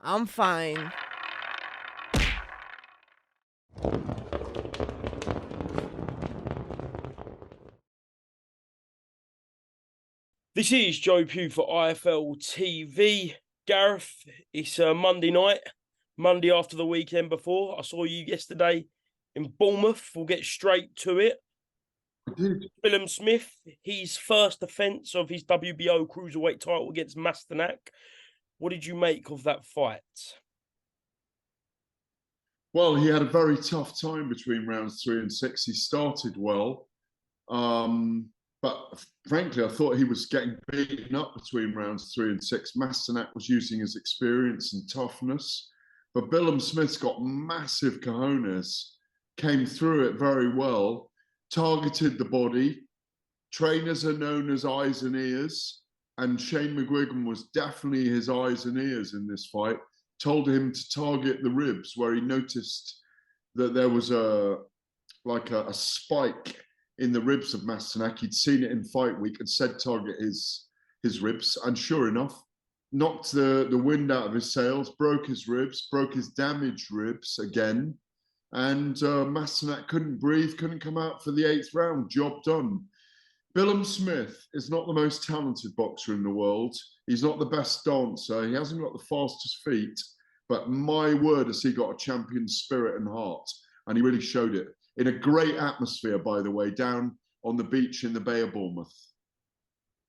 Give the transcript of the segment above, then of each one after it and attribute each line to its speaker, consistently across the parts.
Speaker 1: I'm fine.
Speaker 2: This is Joe Pugh for IFL TV. Gareth, it's Monday night, Monday after the weekend before. I saw you yesterday in Bournemouth. We'll get straight to it. Willem Smith, his first defence of his WBO cruiserweight title against Mastak. What did you make of that fight?
Speaker 3: Well, he had a very tough time between rounds 3 and 6. He started well, but frankly, I thought he was getting beaten up between rounds 3 and 6. Mastak was using his experience and toughness, but Willem Smith's got massive cojones, came through it very well, targeted the body. Trainers are known as eyes and ears, and Shane McGuigan was definitely his eyes and ears in this fight. Told him to target the ribs, where he noticed that there was a spike in the ribs of Mastak. He'd seen it in fight week and said target his ribs, and sure enough, knocked the wind out of his sails, broke his ribs, broke his damaged ribs again, and Mastak couldn't breathe, couldn't come out for the 8th round. Job done. Willem Smith is not the most talented boxer in the world. He's not the best dancer. He hasn't got the fastest feet. But my word, has he got a champion's spirit and heart. And he really showed it. In a great atmosphere, by the way, down on the beach in the Bay of Bournemouth.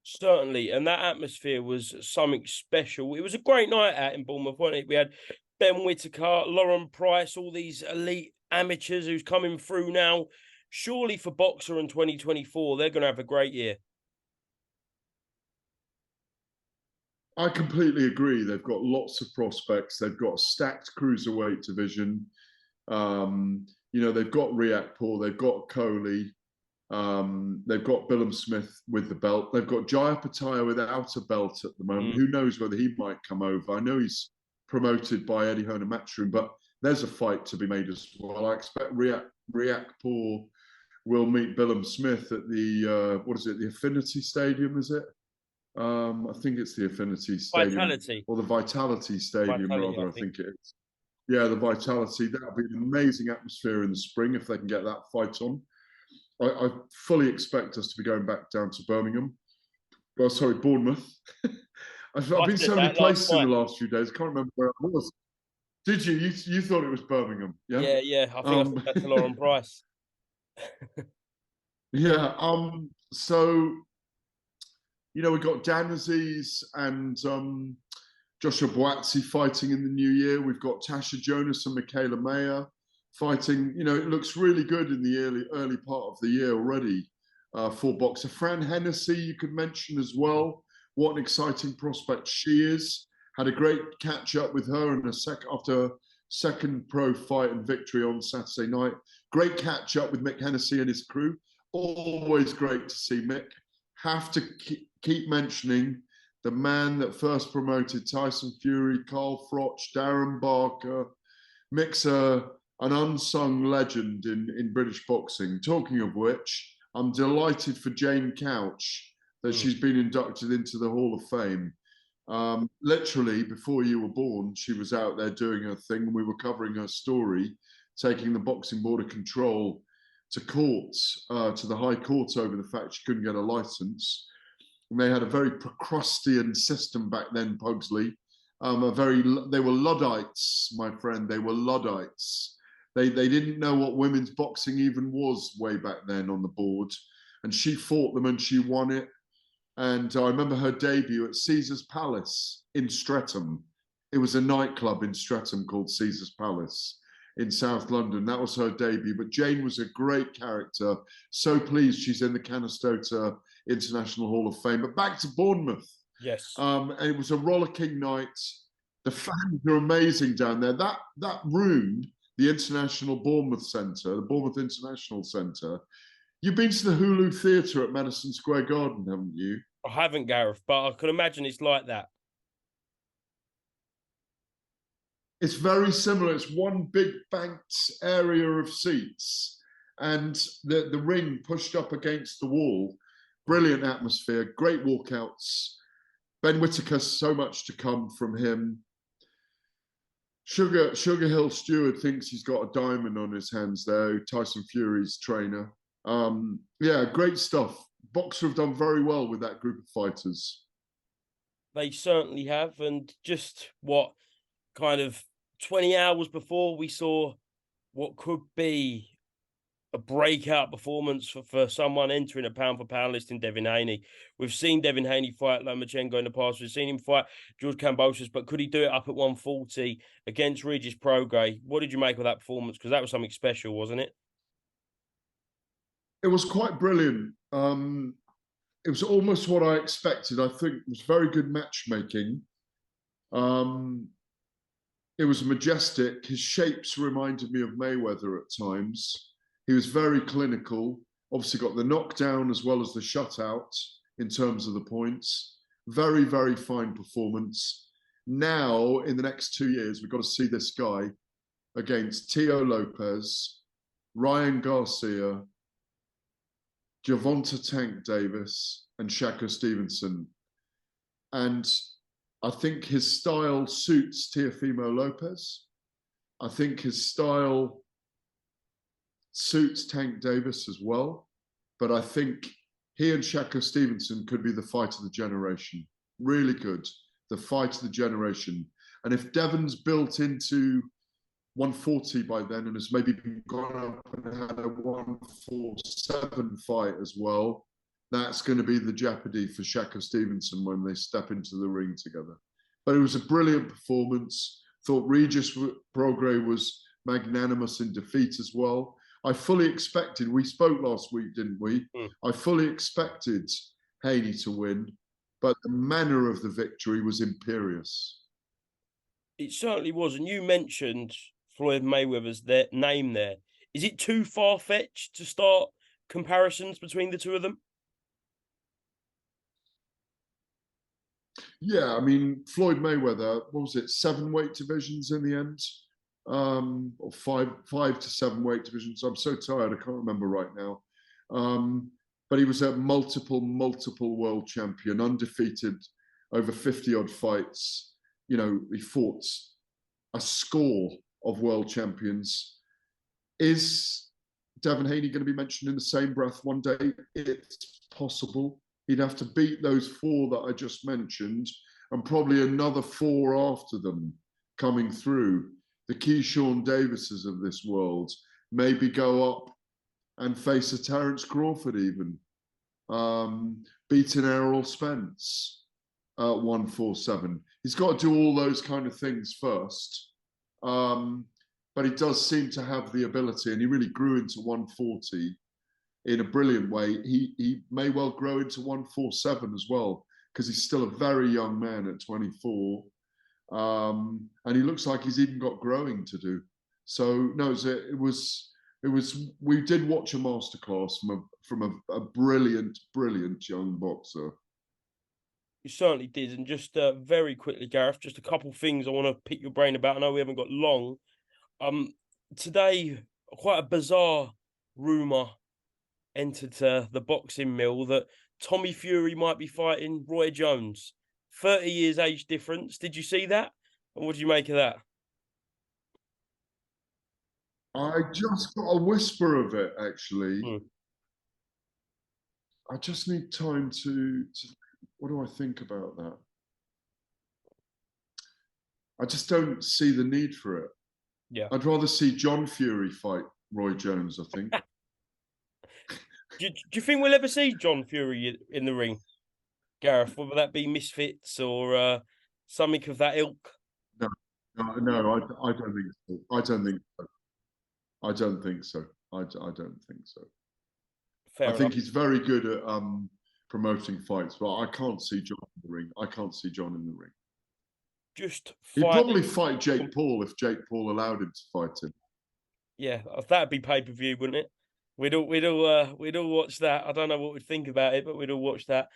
Speaker 2: Certainly, and that atmosphere was something special. It was a great night out in Bournemouth, wasn't it? We had Ben Whittaker, Lauren Price, all these elite amateurs who's coming through now. Surely for Boxer in 2024, they're going to have a great year.
Speaker 3: I completely agree. They've got lots of prospects. They've got a stacked cruiserweight division. They've got Riakporhe, they've got Coley, they've got Willem Smith with the belt. They've got Jaya Pattaya without a belt at the moment. Who knows whether he might come over? I know he's promoted by Eddie Hearn and Matchroom, but there's a fight to be made as well. I expect Riakporhe will meet Willem Smith at the the Affinity Stadium, is it? I think it's the Affinity Stadium.
Speaker 2: Vitality.
Speaker 3: Or the Vitality Stadium, rather, I think it is. Yeah, the Vitality. That'll be an amazing atmosphere in the spring if they can get that fight on. I fully expect us to be going back down to Birmingham. Well, sorry, Bournemouth. I've been so many places in the last few days. I can't remember where I was. Did you? You thought it was Birmingham? Yeah.
Speaker 2: Yeah. I think I said that to Lauren Price.
Speaker 3: Yeah. So, we got Dan Aziz and Joshua Buatsi fighting in the new year. We've got Tasha Jonas and Michaela Mayer fighting. It looks really good in the early part of the year already for boxer. Fran Hennessy, you could mention as well. What an exciting prospect she is. Had a great catch up with her after second pro fight and victory on Saturday night. Great catch up with Mick Hennessy and his crew. Always great to see Mick. Have to keep mentioning the man that first promoted Tyson Fury, Carl Froch, Darren Barker. Mick's an unsung legend in British boxing. Talking of which, I'm delighted for Jane Couch that she's been inducted into the Hall of Fame. Literally, before you were born, she was out there doing her thing, and we were covering her story, taking the Boxing Board of Control to court, to the High Court over the fact she couldn't get a license. And they had a very Procrustean system back then, Pugsley. They were Luddites, my friend. They were Luddites. They didn't know what women's boxing even was way back then on the board. And she fought them and she won it. And I remember her debut at Caesar's Palace in Streatham. It was a nightclub in Streatham called Caesar's Palace in South London. That was her debut. But Jane was a great character. So pleased she's in the Canastota International Hall of Fame. But back to Bournemouth.
Speaker 2: Yes.
Speaker 3: And it was a rollicking night. The fans are amazing down there. That room, the International Bournemouth Centre, the Bournemouth International Centre. You've been to the Hulu Theatre at Madison Square Garden, haven't you?
Speaker 2: I haven't, Gareth, but I can imagine it's like that.
Speaker 3: It's very similar. It's one big banked area of seats and the ring pushed up against the wall. Brilliant atmosphere, great walkouts. Ben Whittaker, so much to come from him. Sugar Hill Stewart thinks he's got a diamond on his hands there. Tyson Fury's trainer. Yeah, great stuff. Boxer have done very well with that group of fighters.
Speaker 2: They certainly have. And just what kind of 20 hours before, we saw what could be a breakout performance for someone entering a pound-for-pound list in Devon Haney. We've seen Devon Haney fight Lomachenko in the past. We've seen him fight George Kambosos, but could he do it up at 140 against Regis Prograis? What did you make of that performance? Because that was something special, wasn't it?
Speaker 3: It was quite brilliant. It was almost what I expected. I think it was very good matchmaking. It was majestic. His shapes reminded me of Mayweather at times. He was very clinical. Obviously got the knockdown as well as the shutout in terms of the points. Very, very fine performance. Now, in the next 2 years, we've got to see this guy against Teo Lopez, Ryan Garcia, Gervonta Tank Davis, and Shakur Stevenson. And I think his style suits Teofimo Lopez. I think his style suits Tank Davis as well. But I think he and Shakur Stevenson could be the fight of the generation. Really good. The fight of the generation. And if Devon's built into 140 by then and has maybe been gone up and had a 147 fight as well, that's going to be the jeopardy for Shakur Stevenson when they step into the ring together. But it was a brilliant performance. Thought Regis Prograis was magnanimous in defeat as well. I fully expected, we spoke last week, didn't we? I fully expected Haney to win, but the manner of the victory was imperious.
Speaker 2: It certainly was. And you mentioned Floyd Mayweather's name there. Is it too far-fetched to start comparisons between the two of them?
Speaker 3: Yeah, I mean, Floyd Mayweather, what was it, 7 weight divisions in the end? Or five to 7 weight divisions. I'm so tired, I can't remember right now. But he was a multiple world champion, undefeated, over 50-odd fights. You know, he fought a score of world champions. Is Devon Haney going to be mentioned in the same breath one day? It's possible. He'd have to beat those 4 that I just mentioned and probably another 4 after them coming through. The Keyshawn Davises of this world maybe go up and face a Terence Crawford even. Beating Errol Spence at 147. He's got to do all those kind of things first. But he does seem to have the ability, and he really grew into 140 in a brilliant way. He may well grow into 147 as well, because he's still a very young man at 24. And he looks like he's even got growing to do. So no, it was we did watch a masterclass from a brilliant young boxer.
Speaker 2: You certainly did. And just very quickly, Gareth, just a couple of things I want to pick your brain about. I know we haven't got long. Today, quite a bizarre rumour entered the boxing mill that Tommy Fury might be fighting Roy Jones. 30 years age difference. Did you see that? And what did you make of that?
Speaker 3: I just got a whisper of it, actually. I just need time to what do I think about that? I just don't see the need for it.
Speaker 2: Yeah.
Speaker 3: I'd rather see John Fury fight Roy Jones, I think.
Speaker 2: Do you think we'll ever see John Fury in the ring, Gareth? Whether that be Misfits or something of that ilk?
Speaker 3: No, I don't think so. I don't think so. I don't think so. I don't think so.
Speaker 2: Fair
Speaker 3: I think
Speaker 2: enough.
Speaker 3: he's very good at promoting fights, but I can't see John in the ring. I can't see John in the ring. He'd probably fight Jake Paul if Jake Paul allowed him to fight him.
Speaker 2: Yeah, that'd be pay-per-view, wouldn't it? We'd all watch that. I don't know what we'd think about it, but we'd all watch that.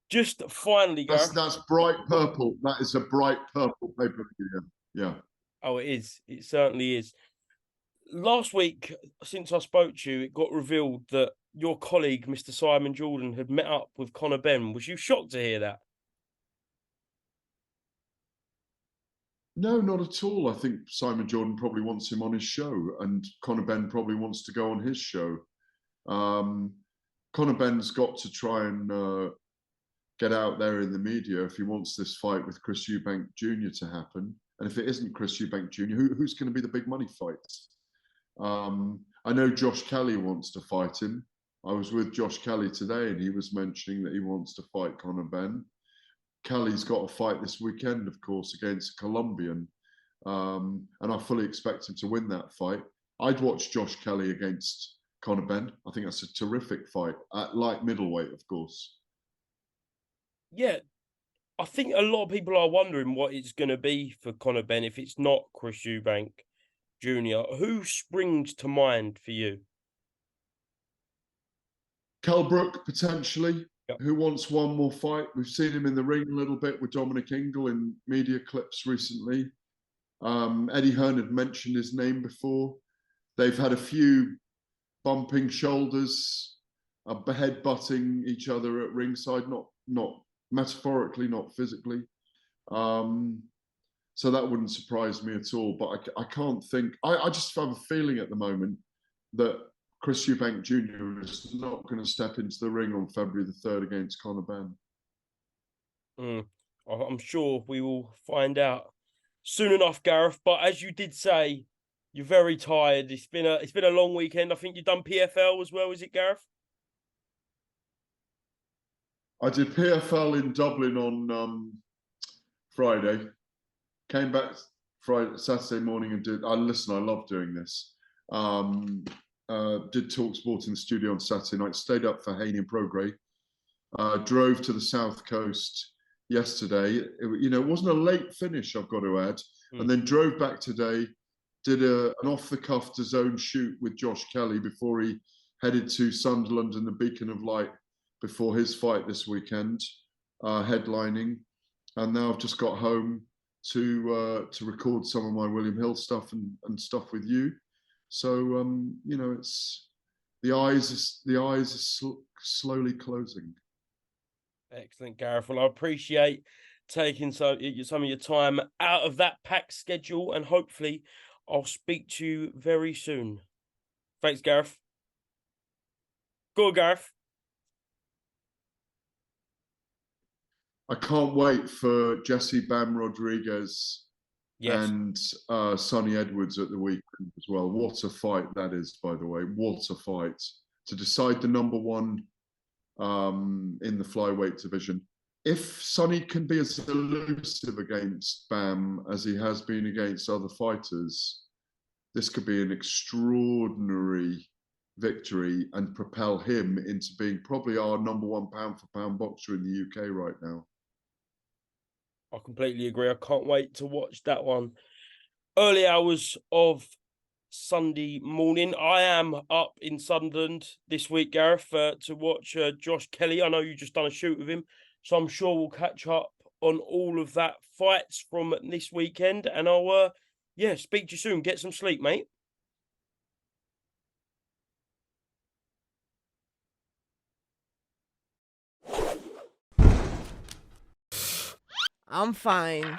Speaker 2: Just finally, Gareth.
Speaker 3: That's bright purple. That is a bright purple pay-per-view. Yeah.
Speaker 2: Oh, it is. It certainly is. Last week, since I spoke to you, it got revealed that your colleague, Mr. Simon Jordan, had met up with Conor Benn. Was you shocked to hear that?
Speaker 3: No, not at all. I think Simon Jordan probably wants him on his show, and Conor Benn probably wants to go on his show. Conor Benn's got to try and get out there in the media if he wants this fight with Chris Eubank Jr. to happen. And if it isn't Chris Eubank Jr., who's going to be the big money fight? I know Josh Kelly wants to fight him. I was with Josh Kelly today, and he was mentioning that he wants to fight Conor Benn. Kelly's got a fight this weekend, of course, against a Colombian. And I fully expect him to win that fight. I'd watch Josh Kelly against Conor Benn. I think that's a terrific fight at light middleweight, of course.
Speaker 2: Yeah, I think a lot of people are wondering what it's going to be for Conor Benn if it's not Chris Eubank Jr. Who springs to mind for you?
Speaker 3: Kell Brook, potentially,
Speaker 2: Yep.
Speaker 3: who wants one more fight. We've seen him in the ring a little bit with Dominic Ingle in media clips recently. Eddie Hearn had mentioned his name before. They've had a few bumping shoulders, head-butting each other at ringside, not metaphorically, not physically. So that wouldn't surprise me at all. But I can't think. I just have a feeling at the moment that Chris Eubank Jr. is not going to step into the ring on February the 3rd against Conor Benn.
Speaker 2: I'm sure we will find out soon enough, Gareth. But as you did say, you're very tired. It's been a long weekend. I think you've done PFL as well, is it, Gareth?
Speaker 3: I did PFL in Dublin on Friday. Came back Saturday morning and did. I love doing this. Did talk sport in the studio on Saturday night. Stayed up for Haney and Prograde. Drove to the south coast yesterday. It wasn't a late finish, I've got to add. And then drove back today. Did an off-the-cuff DAZN shoot with Josh Kelly before he headed to Sunderland and the Beacon of Light before his fight this weekend, headlining. And now I've just got home to record some of my William Hill stuff and stuff with you. So it's the eyes are slowly closing.
Speaker 2: Excellent, Gareth. Well, I appreciate taking some of your time out of that packed schedule, and hopefully I'll speak to you very soon. Thanks, Gareth. Go on, Gareth.
Speaker 3: I can't wait for Jesse Bam Rodriguez and Sonny Edwards at the weekend as well. What a fight that is, by the way. What a fight. To decide the number one in the flyweight division. If Sonny can be as elusive against Bam as he has been against other fighters, this could be an extraordinary victory and propel him into being probably our number one pound for pound boxer in the UK right now.
Speaker 2: I completely agree. I can't wait to watch that one. Early hours of Sunday morning. I am up in Sunderland this week, Gareth, to watch Josh Kelly. I know you just done a shoot with him, so I'm sure we'll catch up on all of that fights from this weekend. And I'll, speak to you soon. Get some sleep, mate.
Speaker 1: I'm fine.